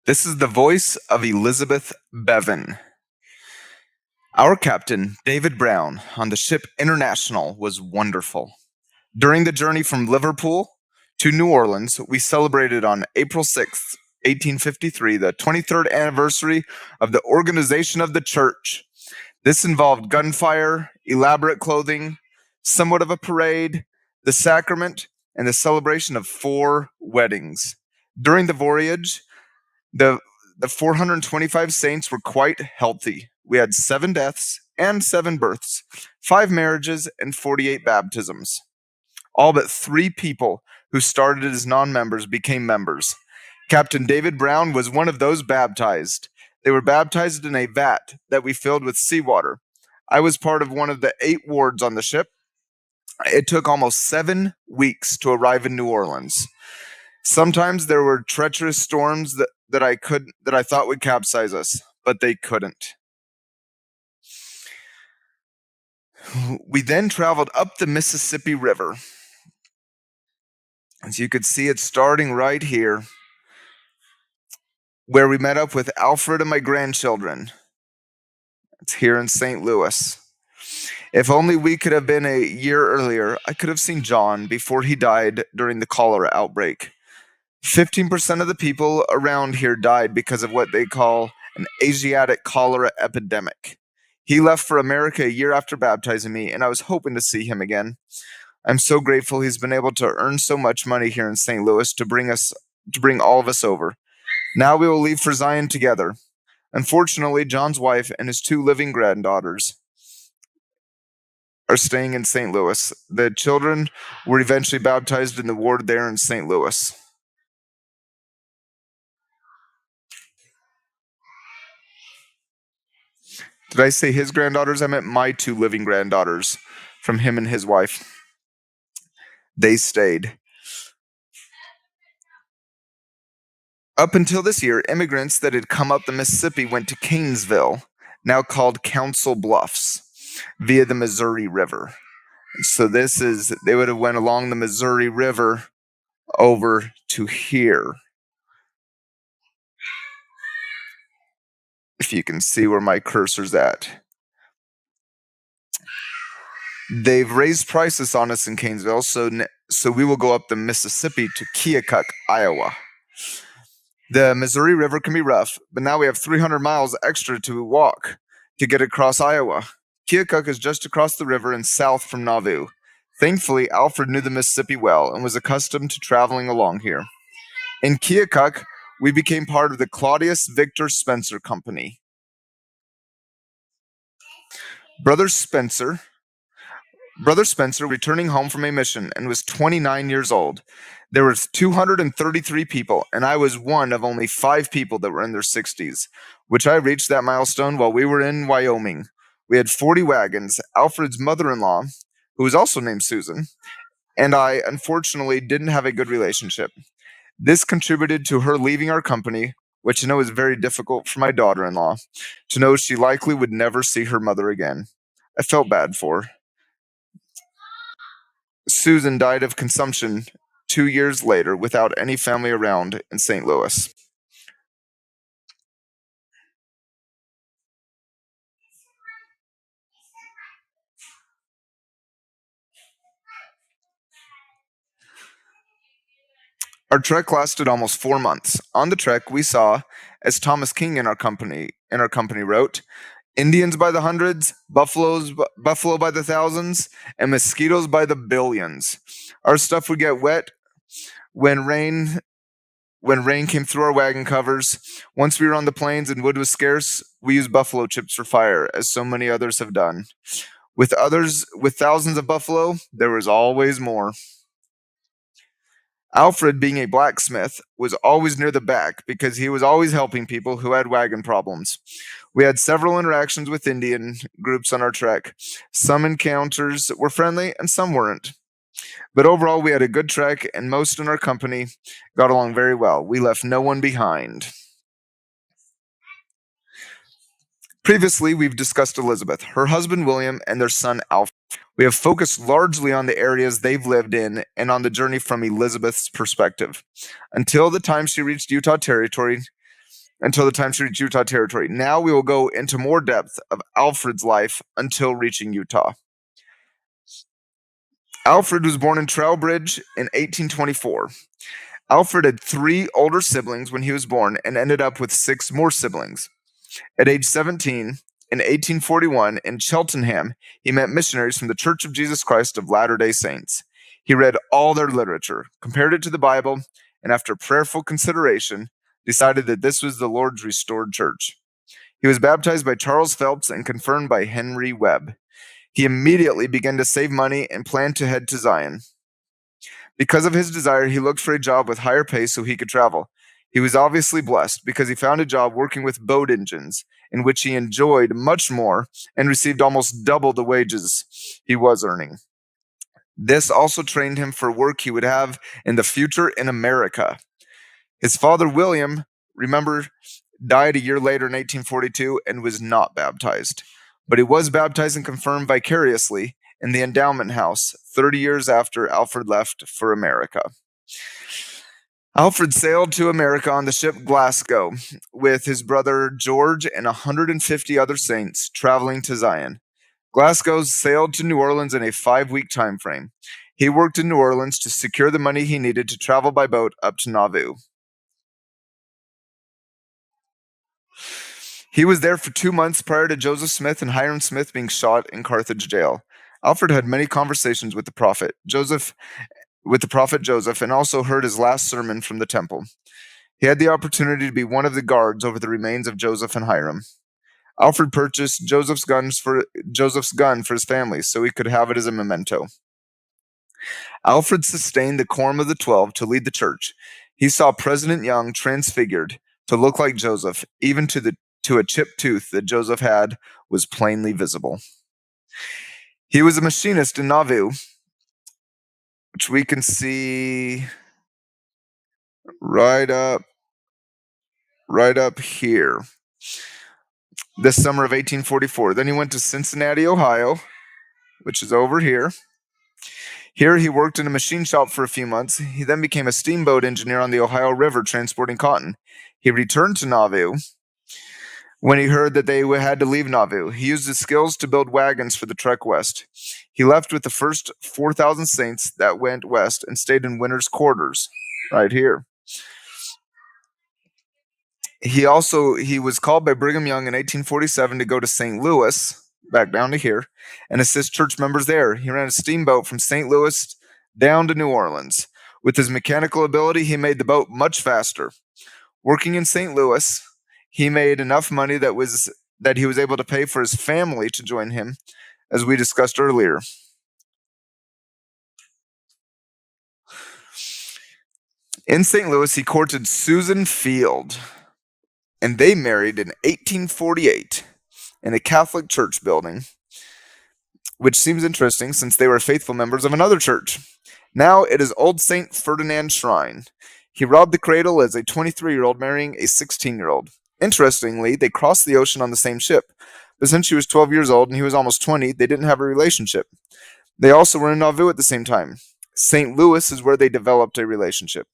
This is the voice of Elizabeth Bevan. Our captain, David Brown, on the ship International was wonderful. During the journey from Liverpool to New Orleans, we celebrated on April 6th, 1853, the 23rd anniversary of the organization of the church. This involved gunfire, elaborate clothing, somewhat of a parade, the sacrament, and the celebration of 4 weddings. During the voyage, the the 425 saints were quite healthy. We had 7 deaths and 7 births, 5 marriages, and 48 baptisms. All but 3 people who started as non-members became members. Captain David Brown was one of those baptized. They were baptized in a vat that we filled with seawater. I was part of one of the 8 wards on the ship. It took almost 7 weeks to arrive in New Orleans. Sometimes there were treacherous storms that I thought would capsize us, but they couldn't. We then traveled up the Mississippi River. As you could see, it's starting right here, where we met up with Alfred and my grandchildren. It's here in St. Louis. If only we could have been a year earlier, I could have seen John before he died during the cholera outbreak. 15% of the people around here died because of what they call an Asiatic cholera epidemic. He left for America a year after baptizing me, and I was hoping to see him again. I'm so grateful he's been able to earn so much money here in St. Louis to bring all of us over. Now we will leave for Zion together. Unfortunately, John's wife and his 2 living granddaughters are staying in St. Louis. The children were eventually baptized in the ward there in St. Louis. Did I say his granddaughters? I meant my 2 living granddaughters from him and his wife. They stayed. Up until this year, immigrants that had come up the Mississippi went to Canesville, now called Council Bluffs, via the Missouri River. So they would have went along the Missouri River over to here. If you can see where my cursor's at. They've raised prices on us in Canesville, so we will go up the Mississippi to Keokuk, Iowa. The Missouri River can be rough, but now we have 300 miles extra to walk to get across Iowa. Keokuk is just across the river and south from Nauvoo. Thankfully, Alfred knew the Mississippi well and was accustomed to traveling along here. In Keokuk, we became part of the Claudius Victor Spencer Company. Brother Spencer, returning home from a mission, and was 29 years old. There were 233 people, and I was one of only 5 people that were in their 60s, which I reached that milestone while we were in Wyoming. We had 40 wagons. Alfred's mother-in-law, who was also named Susan, and I, unfortunately, didn't have a good relationship. This contributed to her leaving our company, which I know is very difficult for my daughter-in-law, to know she likely would never see her mother again. I felt bad for her. Susan died of consumption 2 years later without any family around in St. Louis. Our trek lasted almost 4 months. On the trek, we saw, as Thomas King in our company wrote, Indians by the hundreds, buffalo by the thousands, and mosquitoes by the billions. Our stuff would get wet when rain came through our wagon covers. Once we were on the plains and wood was scarce, we used buffalo chips for fire, as so many others have done. With thousands of buffalo, there was always more. Alfred, being a blacksmith, was always near the back because he was always helping people who had wagon problems. We had several interactions with Indian groups on our trek. Some encounters were friendly and some weren't. But overall, we had a good trek, and most in our company got along very well. We left no one behind. Previously, we've discussed Elizabeth, her husband William, and their son Alfred. We have focused largely on the areas they've lived in and on the journey from Elizabeth's perspective. Until the time she reached Utah Territory, until the time she reached Utah Territory. Now we will go into more depth of Alfred's life until reaching Utah. Alfred was born in Trowbridge in 1824. Alfred had 3 older siblings when he was born and ended up with 6 more siblings. At age 17, in 1841, in Cheltenham, he met missionaries from the Church of Jesus Christ of Latter-day Saints. He read all their literature, compared it to the Bible, and after prayerful consideration, decided that this was the Lord's restored church. He was baptized by Charles Phelps and confirmed by Henry Webb. He immediately began to save money and planned to head to Zion. Because of his desire, he looked for a job with higher pay so he could travel. He was obviously blessed because he found a job working with boat engines, in which he enjoyed much more and received almost double the wages he was earning. This also trained him for work he would have in the future in America. His father, William, remember, died a year later in 1842 and was not baptized. But he was baptized and confirmed vicariously in the endowment house 30 years after Alfred left for America. Alfred sailed to America on the ship Glasgow with his brother George and 150 other saints traveling to Zion. Glasgow sailed to New Orleans in a 5-week time frame. He worked in New Orleans to secure the money he needed to travel by boat up to Nauvoo. He was there for 2 months prior to Joseph Smith and Hiram Smith being shot in Carthage jail. Alfred had many conversations with the prophet Joseph, and also heard his last sermon from the temple. He had the opportunity to be one of the guards over the remains of Joseph and Hiram. Alfred purchased Joseph's gun for his family so he could have it as a memento. Alfred sustained the quorum of the 12 to lead the church. He saw President Young transfigured to look like Joseph, even to a chipped tooth that Joseph had was plainly visible. He was a machinist in Nauvoo, which we can see right up here. This summer of 1844. Then he went to Cincinnati, Ohio, which is over here. Here he worked in a machine shop for a few months. He then became a steamboat engineer on the Ohio River transporting cotton. He returned to Nauvoo when he heard that they had to leave Nauvoo. He used his skills to build wagons for the trek west. He left with the first 4,000 saints that went west and stayed in winter's quarters right here. He was called by Brigham Young in 1847 to go to St. Louis, back down to here, and assist church members there. He ran a steamboat from St. Louis down to New Orleans. With his mechanical ability, he made the boat much faster. Working in St. Louis, he made enough money that he was able to pay for his family to join him, as we discussed earlier. In St. Louis, he courted Susan Field, and they married in 1848 in a Catholic church building, which seems interesting since they were faithful members of another church. Now it is Old St. Ferdinand Shrine. He robbed the cradle as a 23-year-old marrying a 16-year-old. Interestingly, they crossed the ocean on the same ship, but since she was 12 years old and he was almost 20, they didn't have a relationship. They also were in Nauvoo at the same time. St. Louis is where they developed a relationship.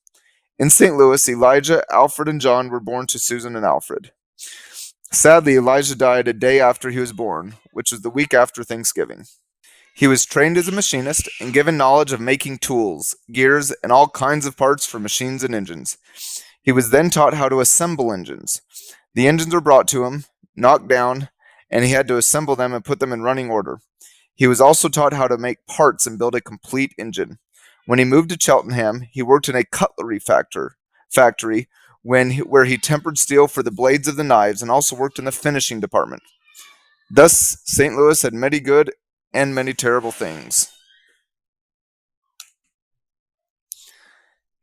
In St. Louis, Elijah, Alfred, and John were born to Susan and Alfred. Sadly, Elijah died a day after he was born, which was the week after Thanksgiving. He was trained as a machinist and given knowledge of making tools, gears, and all kinds of parts for machines and engines. He was then taught how to assemble engines. The engines were brought to him, knocked down, and he had to assemble them and put them in running order. He was also taught how to make parts and build a complete engine. When he moved to Cheltenham, he worked in a cutlery factory where he tempered steel for the blades of the knives and also worked in the finishing department. Thus, St. Louis had many good and many terrible things.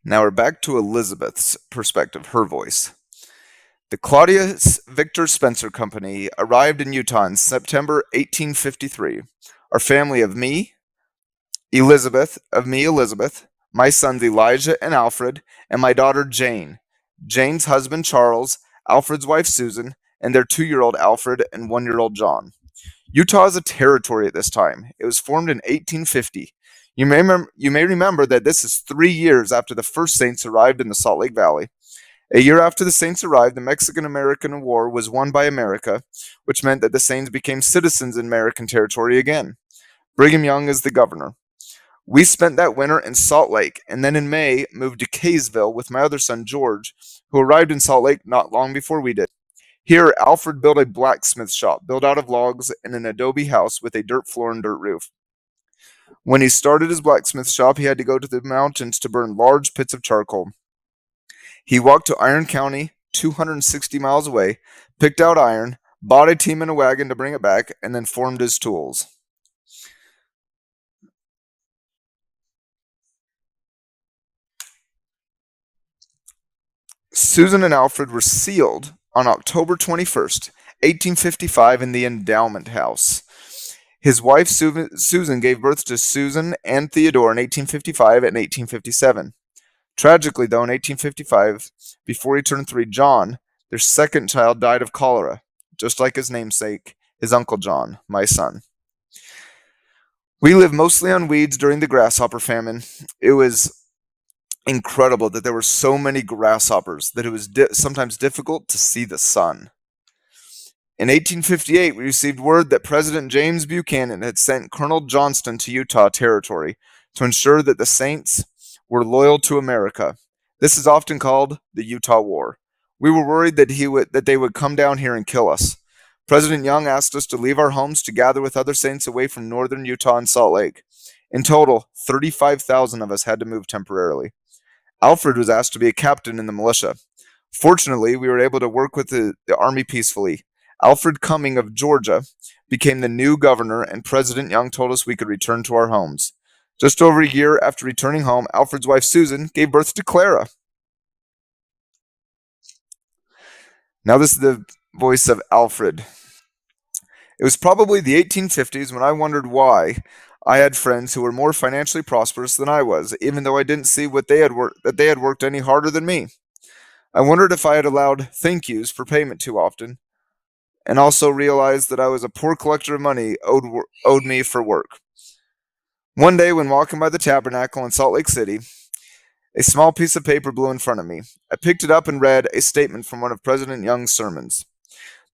Now we're back to Elizabeth's perspective, her voice. The Claudius Victor Spencer Company arrived in Utah in September 1853. Our family of me, Elizabeth, my sons Elijah and Alfred, and my daughter Jane, Jane's husband Charles, Alfred's wife Susan, and their 2-year-old Alfred and 1-year-old John. Utah is a territory at this time. It was formed in 1850. You may remember that this is 3 years after the first saints arrived in the Salt Lake Valley. A year after the Saints arrived, the Mexican-American War was won by America, which meant that the Saints became citizens in American territory again. Brigham Young is the governor. We spent that winter in Salt Lake, and then in May moved to Kaysville with my other son George, who arrived in Salt Lake not long before we did. Here, Alfred built a blacksmith shop built out of logs in an adobe house with a dirt floor and dirt roof. When he started his blacksmith shop, he had to go to the mountains to burn large pits of charcoal. He walked to Iron County, 260 miles away, picked out iron, bought a team and a wagon to bring it back, and then formed his tools. Susan and Alfred were sealed on October 21st, 1855, in the Endowment House. His wife Susan gave birth to Susan and Theodore in 1855 and 1857. Tragically, though, in 1855, before he turned 3, John, their second child, died of cholera, just like his namesake, his Uncle John, my son. We lived mostly on weeds during the grasshopper famine. It was incredible that there were so many grasshoppers that it was sometimes difficult to see the sun. In 1858, we received word that President James Buchanan had sent Colonel Johnston to Utah Territory to ensure that the Saints were loyal to America. This is often called the Utah War. We were worried that they would come down here and kill us. President Young asked us to leave our homes to gather with other Saints away from northern Utah and Salt Lake. In total, 35,000 of us had to move temporarily. Alfred was asked to be a captain in the militia. Fortunately, we were able to work with the army peacefully. Alfred Cumming of Georgia became the new governor, and President Young told us we could return to our homes. Just over a year after returning home, Alfred's wife Susan gave birth to Clara. Now this is the voice of Alfred. It was probably the 1850s when I wondered why I had friends who were more financially prosperous than I was, even though I didn't see that they had worked any harder than me. I wondered if I had allowed thank yous for payment too often, and also realized that I was a poor collector of money owed me for work. One day, when walking by the tabernacle in Salt Lake City, a small piece of paper blew in front of me. I picked it up and read a statement from one of President Young's sermons.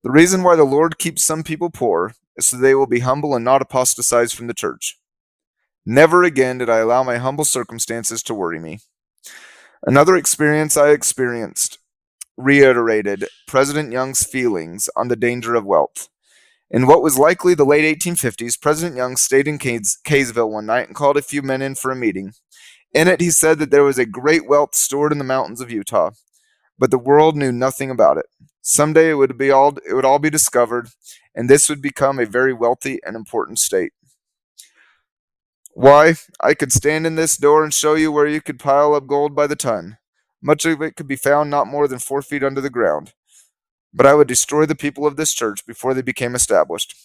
The reason why the Lord keeps some people poor is so they will be humble and not apostatize from the church. Never again did I allow my humble circumstances to worry me. Another experience I experienced reiterated President Young's feelings on the danger of wealth. In what was likely the late 1850s, President Young stayed in Kaysville one night and called a few men in for a meeting. In it, he said that there was a great wealth stored in the mountains of Utah, but the world knew nothing about it. Someday it would all be discovered, and this would become a very wealthy and important state. Why, I could stand in this door and show you where you could pile up gold by the ton. Much of it could be found not more than 4 feet under the ground. But I would destroy the people of this church before they became established.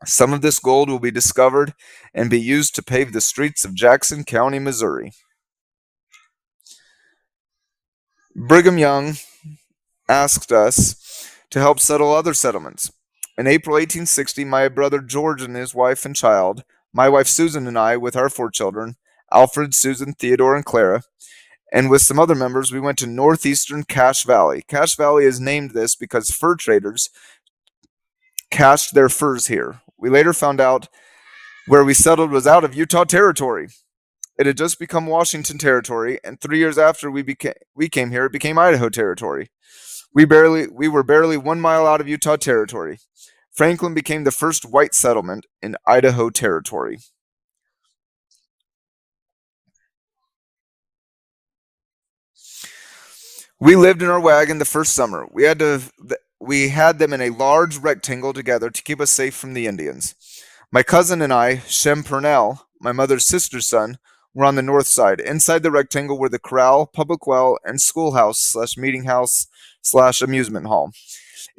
Some of this gold will be discovered and be used to pave the streets of Jackson County, Missouri. Brigham Young asked us to help settle other settlements. In April 1860, my brother George and his wife and child, my wife Susan and I, with our 4 children, Alfred, Susan, Theodore, and Clara, and with some other members, we went to northeastern Cache Valley. Cache Valley is named this because fur traders cached their furs here. We later found out where we settled was out of Utah Territory. It had just become Washington Territory, and 3 years after we came here, it became Idaho Territory. We were barely 1 mile out of Utah Territory. Franklin became the first white settlement in Idaho Territory. We lived in our wagon the first summer. We had them in a large rectangle together to keep us safe from the Indians. My cousin and I, Shem Purnell, my mother's sister's son, were on the north side. Inside the rectangle were the corral, public well, and schoolhouse/meeting house/amusement hall.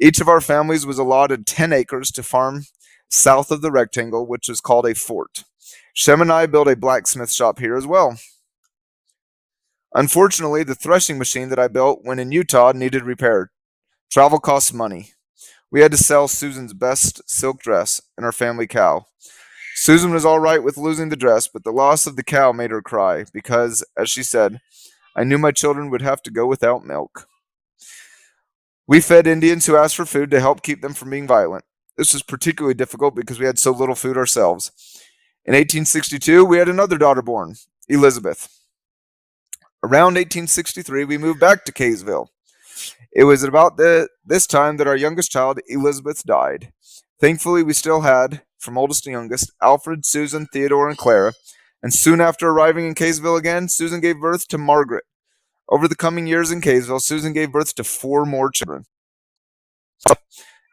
Each of our families was allotted 10 acres to farm south of the rectangle, which was called a fort. Shem and I built a blacksmith shop here as well. Unfortunately, the threshing machine that I built when in Utah needed repair. Travel costs money. We had to sell Susan's best silk dress and our family cow. Susan was all right with losing the dress, but the loss of the cow made her cry because, as she said, I knew my children would have to go without milk. We fed Indians who asked for food to help keep them from being violent. This was particularly difficult because we had so little food ourselves. In 1862, we had another daughter born, Elizabeth. Around 1863, we moved back to Kaysville. It was at about this time that our youngest child, Elizabeth, died. Thankfully, we still had, from oldest to youngest, Alfred, Susan, Theodore, and Clara. And soon after arriving in Kaysville again, Susan gave birth to Margaret. Over the coming years in Kaysville, Susan gave birth to 4 more children,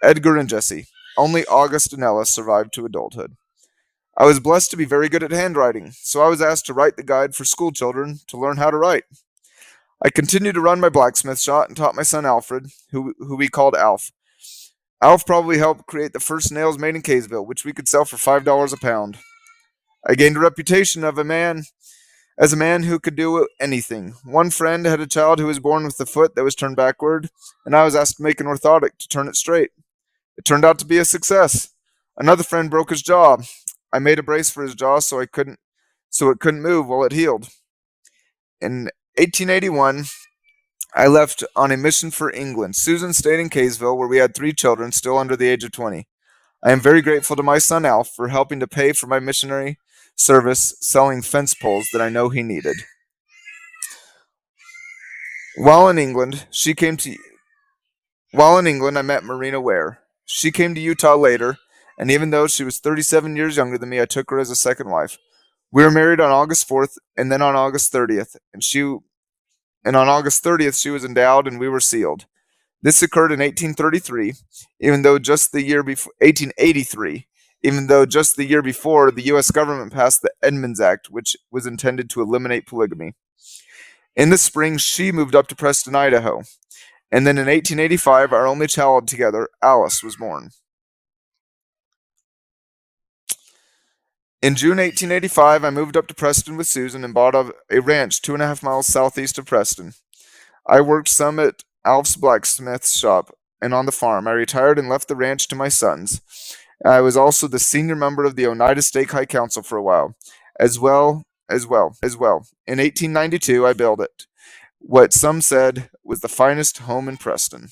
Edgar and Jesse. Only August and Ella survived to adulthood. I was blessed to be very good at handwriting, so I was asked to write the guide for school children to learn how to write. I continued to run my blacksmith shop and taught my son Alfred, who we called Alf. Alf probably helped create the first nails made in Kaysville, which we could sell for $5 a pound. I gained a reputation of as a man who could do anything. One friend had a child who was born with a foot that was turned backward, and I was asked to make an orthotic to turn it straight. It turned out to be a success. Another friend broke his jaw. I made a brace for his jaw so it couldn't move while it healed. In 1881, I left on a mission for England. Susan stayed in Kaysville, where we had 3 children, still under the age of 20. I am very grateful to my son Alf for helping to pay for my missionary service selling fence poles that I know he needed. While in England, I met Marina Ware. She came to Utah later, and even though she was 37 years younger than me, I took her as a second wife. We were married on August 4th, and then on August 30th, and on August 30th she was endowed and we were sealed. This occurred in 1833, even though just the year before 1883, even though just the year before the US government passed the Edmunds Act, which was intended to eliminate polygamy. In the spring, she moved up to Preston, Idaho, and then in 1885, our only child together, Alice, was born. In June 1885, I moved up to Preston with Susan and bought a ranch 2.5 miles southeast of Preston. I worked some at Alf's blacksmith shop and on the farm. I retired and left the ranch to my sons. I was also the senior member of the Oneida State High Council for a while, as well. In 1892, I built it, what some said was the finest home in Preston.